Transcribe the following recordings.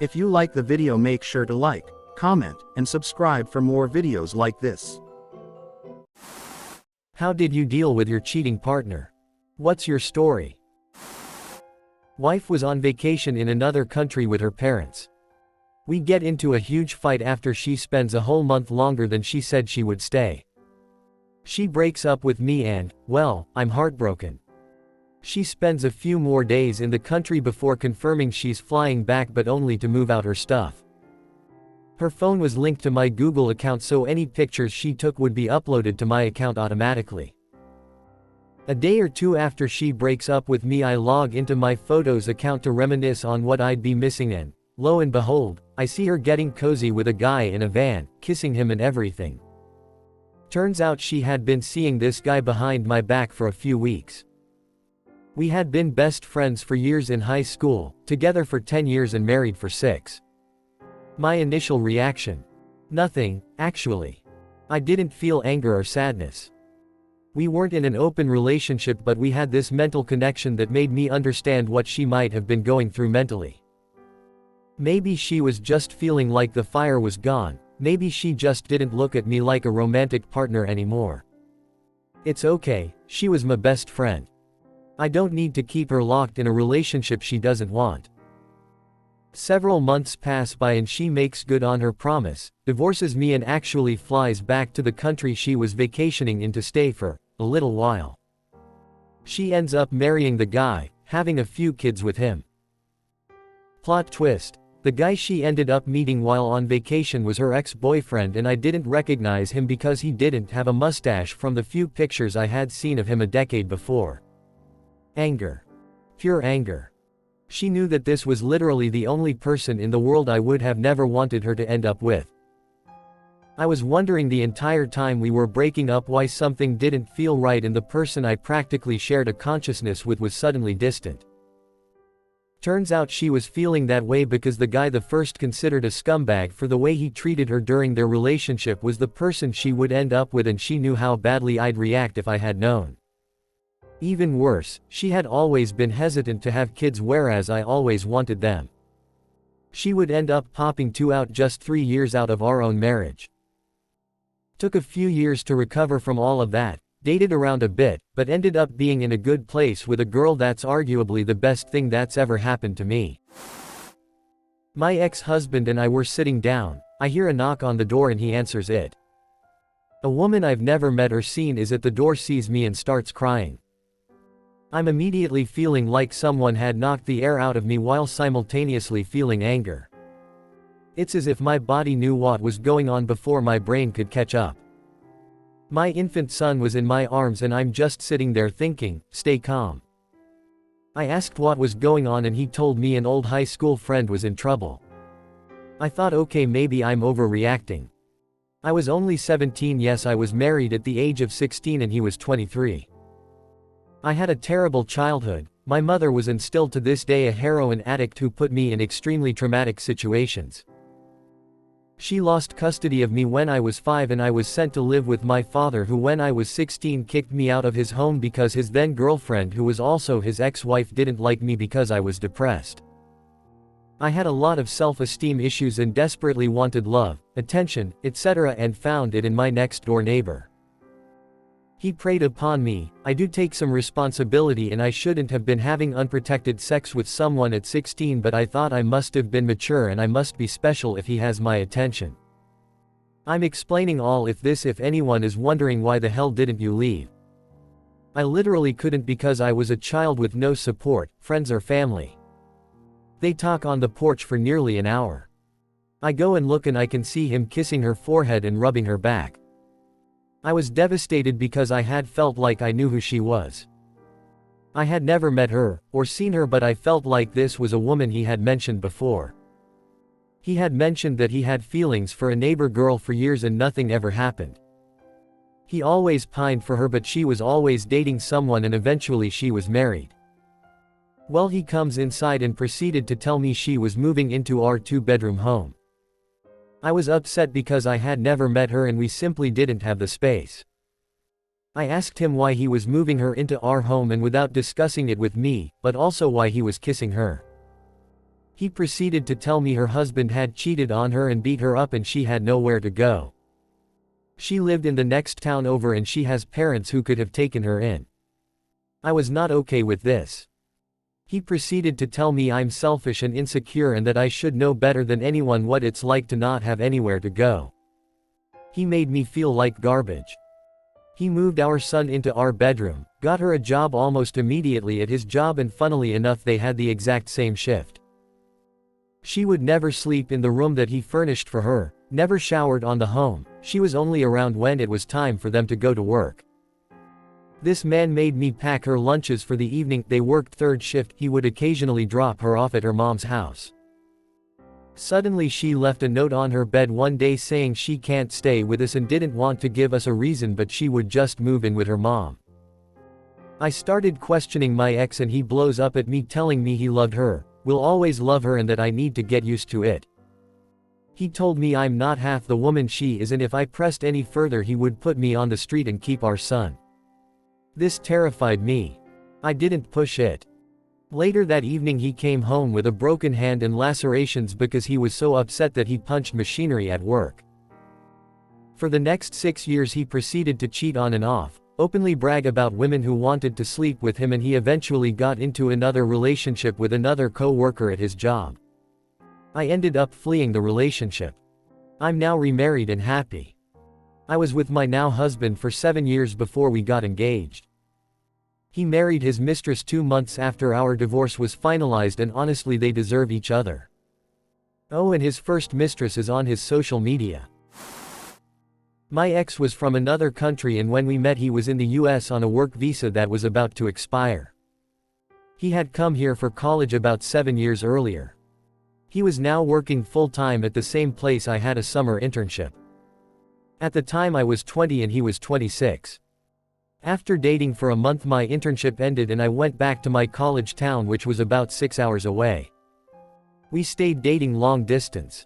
If you like the video, make sure to like, comment, and subscribe for more videos like this. How did you deal with your cheating partner? What's your story? Wife was on vacation in another country with her parents. We get into a huge fight after she spends a whole month longer than she said she would stay. She breaks up with me and, well, I'm heartbroken. She spends a few more days in the country before confirming she's flying back, but only to move out her stuff. Her phone was linked to my Google account, so any pictures she took would be uploaded to my account automatically. A day or two after she breaks up with me, I log into my photos account to reminisce on what I'd be missing, and, lo and behold, I see her getting cozy with a guy in a van, kissing him and everything. Turns out she had been seeing this guy behind my back for a few weeks. We had been best friends for years in high school, together for 10 years and married for 6. My initial reaction? Nothing, actually. I didn't feel anger or sadness. We weren't in an open relationship, but we had this mental connection that made me understand what she might have been going through mentally. Maybe she was just feeling like the fire was gone. Maybe she just didn't look at me like a romantic partner anymore. It's okay, she was my best friend. I don't need to keep her locked in a relationship she doesn't want. Several months pass by and she makes good on her promise, divorces me and actually flies back to the country she was vacationing in to stay for a little while. She ends up marrying the guy, having a few kids with him. Plot twist. The guy she ended up meeting while on vacation was her ex-boyfriend, and I didn't recognize him because he didn't have a mustache from the few pictures I had seen of him a decade before. Anger. Pure anger. She knew that this was literally the only person in the world I would have never wanted her to end up with. I was wondering the entire time we were breaking up why something didn't feel right, and the person I practically shared a consciousness with was suddenly distant. Turns out she was feeling that way because the guy the first considered a scumbag for the way he treated her during their relationship was the person she would end up with, and she knew how badly I'd react if I had known. Even worse, she had always been hesitant to have kids, whereas I always wanted them. She would end up popping 2 out just 3 years out of our own marriage. Took a few years to recover from all of that. Dated around a bit, but ended up being in a good place with a girl that's arguably the best thing that's ever happened to me. My ex-husband and I were sitting down. I hear a knock on the door and he answers it. A woman I've never met or seen is at the door, sees me and starts crying. I'm immediately feeling like someone had knocked the air out of me while simultaneously feeling anger. It's as if my body knew what was going on before my brain could catch up. My infant son was in my arms and I'm just sitting there thinking, stay calm. I asked what was going on and he told me an old high school friend was in trouble. I thought, okay, maybe I'm overreacting. I was only 17, yes, I was married at the age of 16 and he was 23. I had a terrible childhood. My mother was and still to this day a heroin addict who put me in extremely traumatic situations. She lost custody of me when I was 5 and I was sent to live with my father, who when I was 16 kicked me out of his home because his then girlfriend, who was also his ex-wife, didn't like me because I was depressed. I had a lot of self-esteem issues and desperately wanted love, attention, etc., and found it in my next-door neighbor. He preyed upon me. I do take some responsibility and I shouldn't have been having unprotected sex with someone at 16, but I thought I must have been mature and I must be special if he has my attention. I'm explaining all if anyone is wondering why the hell didn't you leave. I literally couldn't because I was a child with no support, friends or family. They talk on the porch for nearly an hour. I go and look and I can see him kissing her forehead and rubbing her back. I was devastated because I had felt like I knew who she was. I had never met her, or seen her, but I felt like this was a woman he had mentioned before. He had mentioned that he had feelings for a neighbor girl for years and nothing ever happened. He always pined for her, but she was always dating someone and eventually she was married. Well, he comes inside and proceeded to tell me she was moving into our 2-bedroom home. I was upset because I had never met her and we simply didn't have the space. I asked him why he was moving her into our home and without discussing it with me, but also why he was kissing her. He proceeded to tell me her husband had cheated on her and beat her up and she had nowhere to go. She lived in the next town over and she has parents who could have taken her in. I was not okay with this. He proceeded to tell me I'm selfish and insecure and that I should know better than anyone what it's like to not have anywhere to go. He made me feel like garbage. He moved our son into our bedroom, got her a job almost immediately at his job, and funnily enough they had the exact same shift. She would never sleep in the room that he furnished for her, never showered on the home, she was only around when it was time for them to go to work. This man made me pack her lunches for the evening. They worked third shift. He would occasionally drop her off at her mom's house. Suddenly she left a note on her bed one day saying she can't stay with us and didn't want to give us a reason, but she would just move in with her mom. I started questioning my ex and he blows up at me telling me he loved her, will always love her, and that I need to get used to it. He told me I'm not half the woman she is, and if I pressed any further he would put me on the street and keep our son. This terrified me. I didn't push it. Later that evening he came home with a broken hand and lacerations because he was so upset that he punched machinery at work. For the next 6 years he proceeded to cheat on and off, openly brag about women who wanted to sleep with him, and he eventually got into another relationship with another co-worker at his job. I ended up fleeing the relationship. I'm now remarried and happy. I was with my now husband for 7 years before we got engaged. He married his mistress 2 months after our divorce was finalized, and honestly they deserve each other. Oh, and his first mistress is on his social media. My ex was from another country, and when we met he was in the US on a work visa that was about to expire. He had come here for college about 7 years earlier. He was now working full-time at the same place I had a summer internship. At the time I was 20 and he was 26. After dating for a month my internship ended and I went back to my college town, which was about 6 hours away. We stayed dating long distance.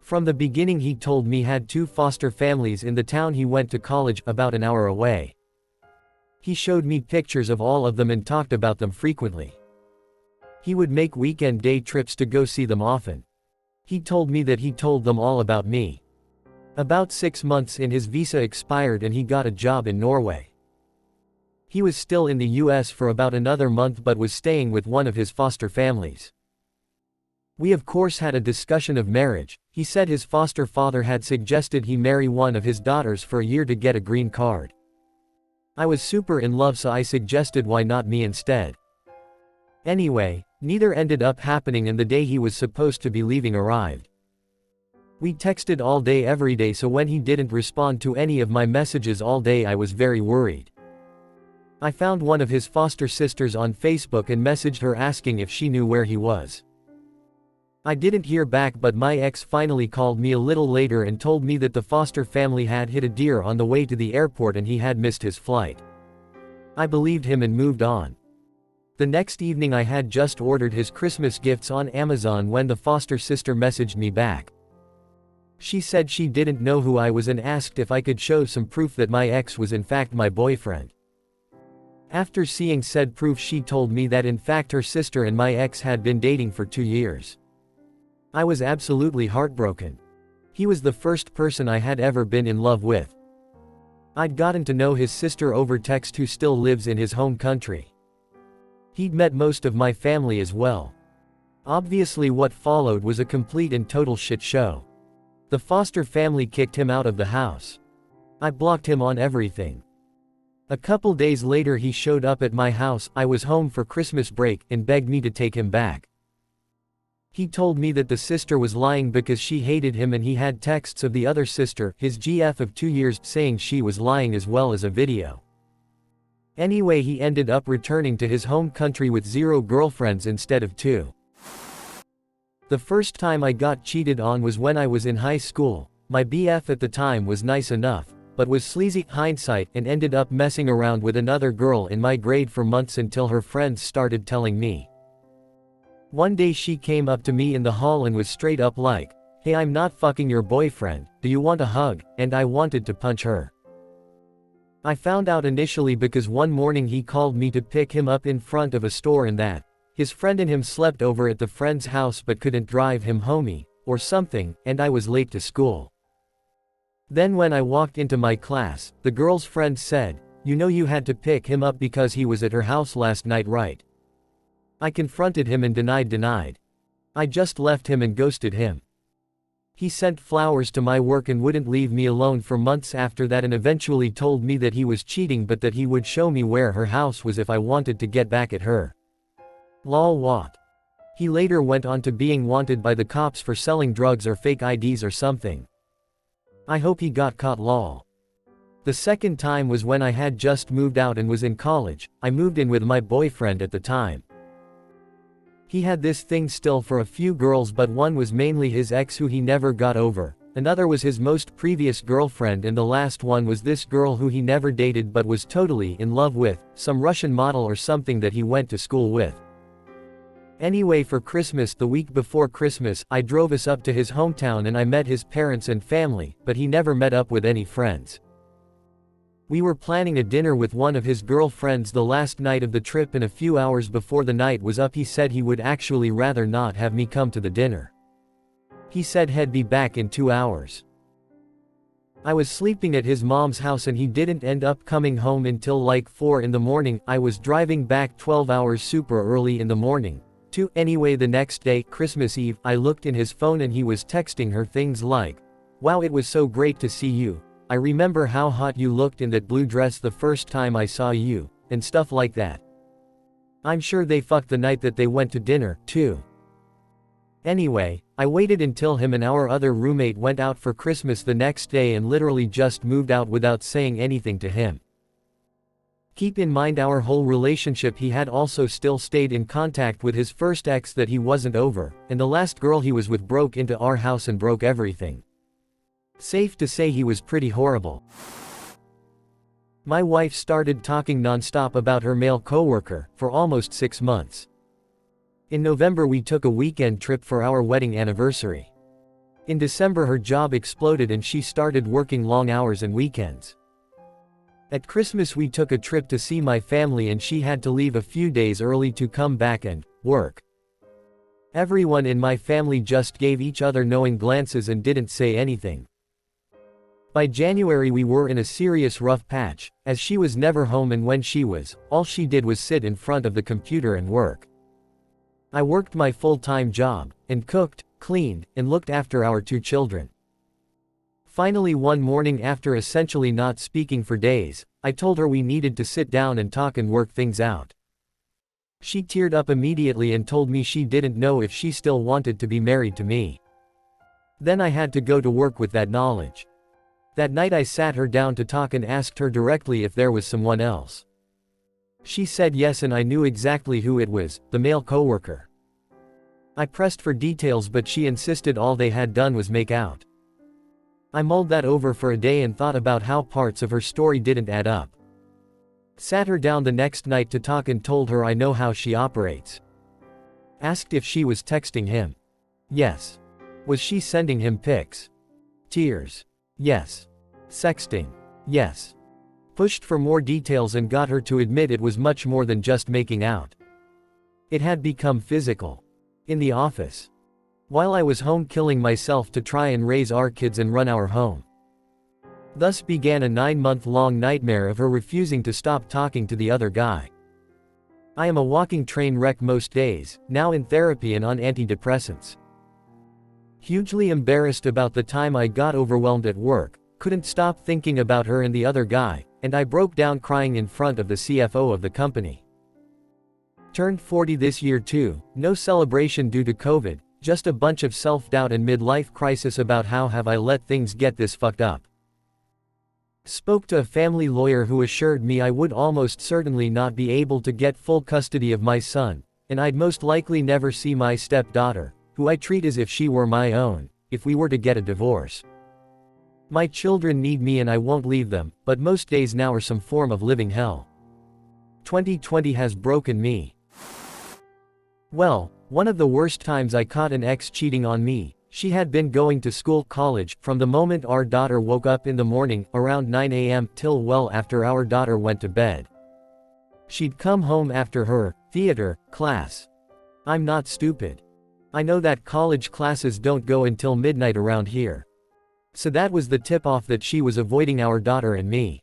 From the beginning he told me had 2 foster families in the town he went to college, about an hour away. He showed me pictures of all of them and talked about them frequently. He would make weekend day trips to go see them often. He told me that he told them all about me. About 6 months in his visa expired and he got a job in Norway. He was still in the US for about another month but was staying with one of his foster families. We of course had a discussion of marriage. He said his foster father had suggested he marry one of his daughters for a year to get a green card. I was super in love, so I suggested why not me instead. Anyway, neither ended up happening and the day he was supposed to be leaving arrived. We texted all day every day, so when he didn't respond to any of my messages all day I was very worried. I found one of his foster sisters on Facebook and messaged her asking if she knew where he was. I didn't hear back, but my ex finally called me a little later and told me that the foster family had hit a deer on the way to the airport and he had missed his flight. I believed him and moved on. The next evening I had just ordered his Christmas gifts on Amazon when the foster sister messaged me back. She said she didn't know who I was and asked if I could show some proof that my ex was in fact my boyfriend. After seeing said proof she told me that in fact her sister and my ex had been dating for 2 years. I was absolutely heartbroken. He was the first person I had ever been in love with. I'd gotten to know his sister over text, who still lives in his home country. He'd met most of my family as well. Obviously what followed was a complete and total shit show. The foster family kicked him out of the house. I blocked him on everything. A couple days later he showed up at my house. I was home for Christmas break and begged me to take him back. He told me that the sister was lying because she hated him, and he had texts of the other sister, his GF of 2 years, saying she was lying as well as a video. Anyway, he ended up returning to his home country with 0 girlfriends instead of 2. The first time I got cheated on was when I was in high school. My BF at the time was nice enough, but was sleazy, hindsight, and ended up messing around with another girl in my grade for months until her friends started telling me. One day she came up to me in the hall and was straight up like, "Hey, I'm not fucking your boyfriend, do you want a hug?" And I wanted to punch her. I found out initially because one morning he called me to pick him up in front of a store and that His friend and him slept over at the friend's house but couldn't drive him home, or something, and I was late to school. Then when I walked into my class, the girl's friend said, "You know you had to pick him up because he was at her house last night, right?" I confronted him and denied. I just left him and ghosted him. He sent flowers to my work and wouldn't leave me alone for months after that, and eventually told me that he was cheating but that he would show me where her house was if I wanted to get back at her. Lol what? He later went on to being wanted by the cops for selling drugs or fake IDs or something. I hope he got caught lol. The second time was when I had just moved out and was in college. I moved in with my boyfriend at the time. He had this thing still for a few girls, but one was mainly his ex who he never got over, another was his most previous girlfriend, and the last one was this girl who he never dated but was totally in love with, some Russian model or something that he went to school with. Anyway, for Christmas, the week before Christmas, I drove us up to his hometown and I met his parents and family, but he never met up with any friends. We were planning a dinner with one of his girlfriends the last night of the trip, and a few hours before the night was up he said he would actually rather not have me come to the dinner. He said he'd be back in 2 hours. I was sleeping at his mom's house and he didn't end up coming home until like 4 in the morning. I was driving back 12 hours super early in the morning. Anyway, the next day, Christmas Eve, I looked in his phone and he was texting her things like, "Wow, it was so great to see you. I remember how hot you looked in that blue dress the first time I saw you," and stuff like that. I'm sure they fucked the night that they went to dinner, too. Anyway, I waited until him and our other roommate went out for Christmas the next day and literally just moved out without saying anything to him. Keep in mind our whole relationship, he had also still stayed in contact with his first ex that he wasn't over, and the last girl he was with broke into our house and broke everything. Safe to say he was pretty horrible. My wife started talking nonstop about her male coworker for almost 6 months. In November we took a weekend trip for our wedding anniversary. In December her job exploded and she started working long hours and weekends. At Christmas we took a trip to see my family and she had to leave a few days early to come back and work. Everyone in my family just gave each other knowing glances and didn't say anything. By January we were in a serious rough patch, as she was never home, and when she was, all she did was sit in front of the computer and work. I worked my full-time job, and cooked, cleaned, and looked after our 2 children. Finally one morning, after essentially not speaking for days, I told her we needed to sit down and talk and work things out. She teared up immediately and told me she didn't know if she still wanted to be married to me. Then I had to go to work with that knowledge. That night I sat her down to talk and asked her directly if there was someone else. She said yes, and I knew exactly who it was, the male coworker. I pressed for details but she insisted all they had done was make out. I mulled that over for a day and thought about how parts of her story didn't add up. Sat her down the next night to talk and told her I know how she operates. Asked if she was texting him. Yes. Was she sending him pics? Tears. Yes. Sexting. Yes. Pushed for more details and got her to admit it was much more than just making out. It had become physical. In the office. While I was home killing myself to try and raise our kids and run our home. Thus began a 9-month-long nightmare of her refusing to stop talking to the other guy. I am a walking train wreck most days, now in therapy and on antidepressants. Hugely embarrassed about the time I got overwhelmed at work, couldn't stop thinking about her and the other guy, and I broke down crying in front of the CFO of the company. Turned 40 this year too, no celebration due to COVID, just a bunch of self-doubt and midlife crisis about how have I let things get this fucked up. Spoke to a family lawyer who assured me I would almost certainly not be able to get full custody of my son, and I'd most likely never see my stepdaughter, who I treat as if she were my own, if we were to get a divorce. My children need me and I won't leave them, but most days now are some form of living hell. 2020 has broken me. Well, one of the worst times I caught an ex cheating on me. She had been going to school, college, from the moment our daughter woke up in the morning, around 9 a.m., till well after our daughter went to bed. She'd come home after her theater class. I'm not stupid. I know that college classes don't go until midnight around here. So that was the tip-off that she was avoiding our daughter and me.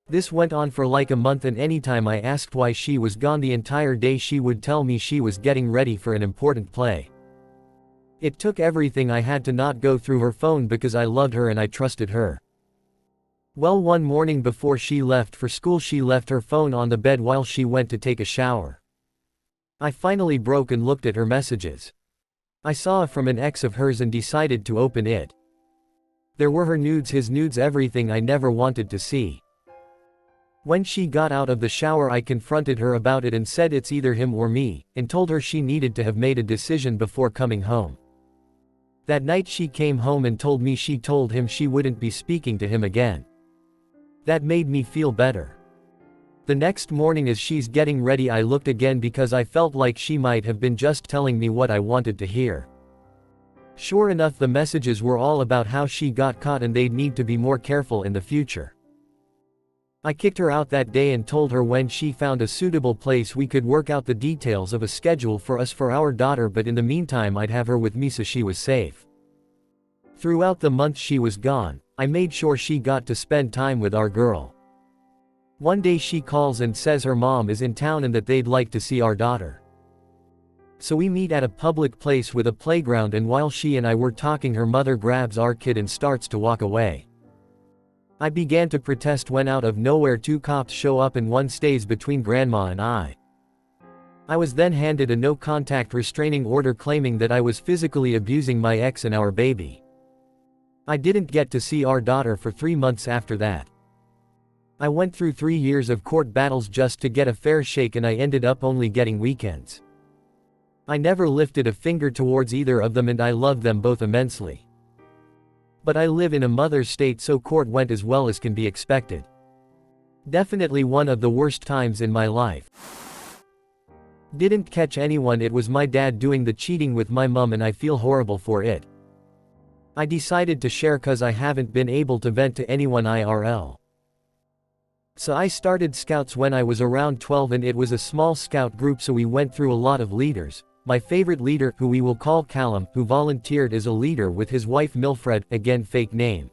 This went on for like a month, and anytime I asked why she was gone the entire day she would tell me she was getting ready for an important play. It took everything I had to not go through her phone because I loved her and I trusted her. Well, one morning before she left for school she left her phone on the bed while she went to take a shower. I finally broke and looked at her messages. I saw it from an ex of hers and decided to open it. There were her nudes, his nudes, everything I never wanted to see. When she got out of the shower I confronted her about it and said it's either him or me, and told her she needed to have made a decision before coming home. That night she came home and told me she told him she wouldn't be speaking to him again. That made me feel better. The next morning as she's getting ready I looked again because I felt like she might have been just telling me what I wanted to hear. Sure enough, the messages were all about how she got caught and they'd need to be more careful in the future. I kicked her out that day and told her when she found a suitable place we could work out the details of a schedule for us for our daughter, but in the meantime I'd have her with me so she was safe. Throughout the month she was gone, I made sure she got to spend time with our girl. One day she calls and says her mom is in town and that they'd like to see our daughter. So we meet at a public place with a playground, and while she and I were talking her mother grabs our kid and starts to walk away. I began to protest when out of nowhere 2 cops show up and one stays between grandma and I. I was then handed a no-contact restraining order claiming that I was physically abusing my ex and our baby. I didn't get to see our daughter for 3 months after that. I went through 3 years of court battles just to get a fair shake and I ended up only getting weekends. I never lifted a finger towards either of them and I loved them both immensely. But I live in a mother's state, so court went as well as can be expected. Definitely one of the worst times in my life. Didn't catch anyone, it was my dad doing the cheating with my mom and I feel horrible for it. I decided to share cause I haven't been able to vent to anyone IRL. So I started Scouts when I was around 12 and it was a small scout group, so we went through a lot of leaders. My favorite leader, who we will call Callum, who volunteered as a leader with his wife Milfred, again fake name.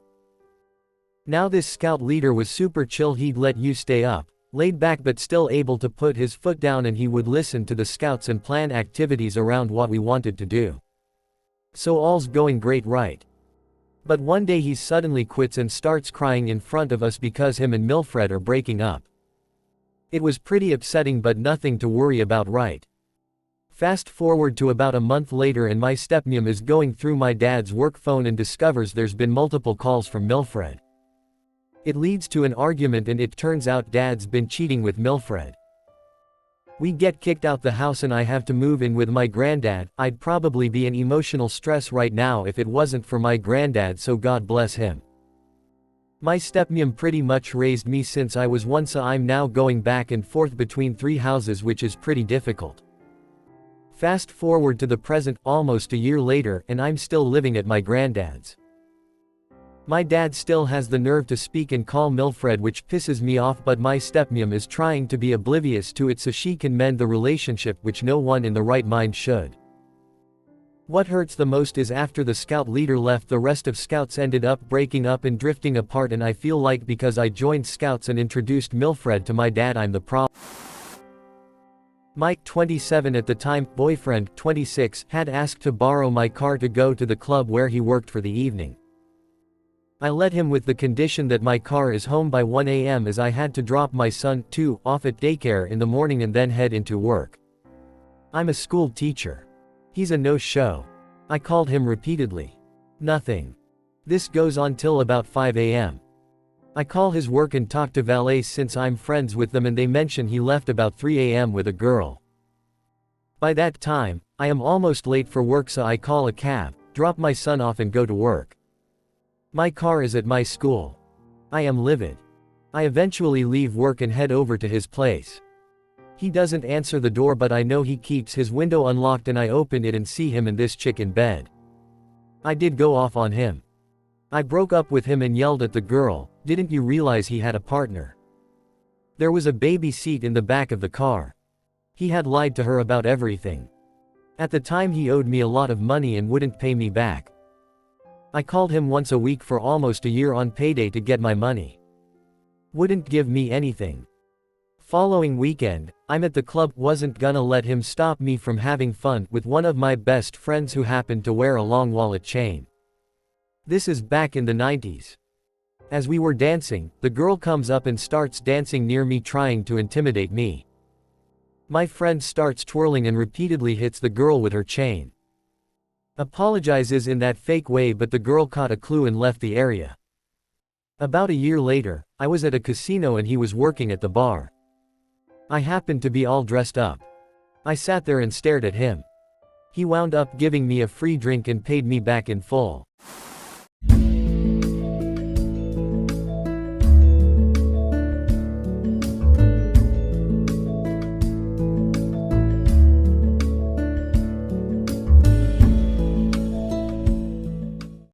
Now this scout leader was super chill, he'd let you stay up, laid back but still able to put his foot down, and he would listen to the scouts and plan activities around what we wanted to do. So all's going great, right? But one day he suddenly quits and starts crying in front of us because him and Milfred are breaking up. It was pretty upsetting but nothing to worry about, right? Fast forward to about a month later and my stepmom is going through my dad's work phone and discovers there's been multiple calls from Milfred. It leads to an argument and it turns out dad's been cheating with Milfred. We get kicked out the house and I have to move in with my granddad. I'd probably be in emotional stress right now if it wasn't for my granddad, so God bless him. My stepmom pretty much raised me since I was 1, so I'm now going back and forth between 3 houses, which is pretty difficult. Fast forward to the present, almost a year later, and I'm still living at my granddad's. My dad still has the nerve to speak and call Milfred, which pisses me off, but my stepmom is trying to be oblivious to it so she can mend the relationship, which no one in the right mind should. What hurts the most is after the scout leader left, the rest of scouts ended up breaking up and drifting apart, and I feel like because I joined scouts and introduced Milfred to my dad, I'm the problem. Mike, 27 at the time, boyfriend, 26, had asked to borrow my car to go to the club where he worked for the evening. I let him with the condition that my car is home by 1 a.m. as I had to drop my son, 2, off at daycare in the morning and then head into work. I'm a school teacher. He's a no-show. I called him repeatedly. Nothing. This goes on till about 5 a.m. I call his work and talk to valets since I'm friends with them, and they mention he left about 3 a.m. with a girl. By that time, I am almost late for work, so I call a cab, drop my son off and go to work. My car is at my school. I am livid. I eventually leave work and head over to his place. He doesn't answer the door, but I know he keeps his window unlocked, and I open it and see him and this chick in bed. I did go off on him. I broke up with him and yelled at the girl, "Didn't you realize he had a partner? There was a baby seat in the back of the car." He had lied to her about everything. At the time he owed me a lot of money and wouldn't pay me back. I called him once a week for almost a year on payday to get my money. Wouldn't give me anything. Following weekend, I'm at the club, wasn't gonna let him stop me from having fun with one of my best friends who happened to wear a long wallet chain. This is back in the 90s. As we were dancing, the girl comes up and starts dancing near me trying to intimidate me. My friend starts twirling and repeatedly hits the girl with her chain. Apologizes in that fake way, but the girl caught a clue and left the area. About a year later, I was at a casino and he was working at the bar. I happened to be all dressed up. I sat there and stared at him. He wound up giving me a free drink and paid me back in full.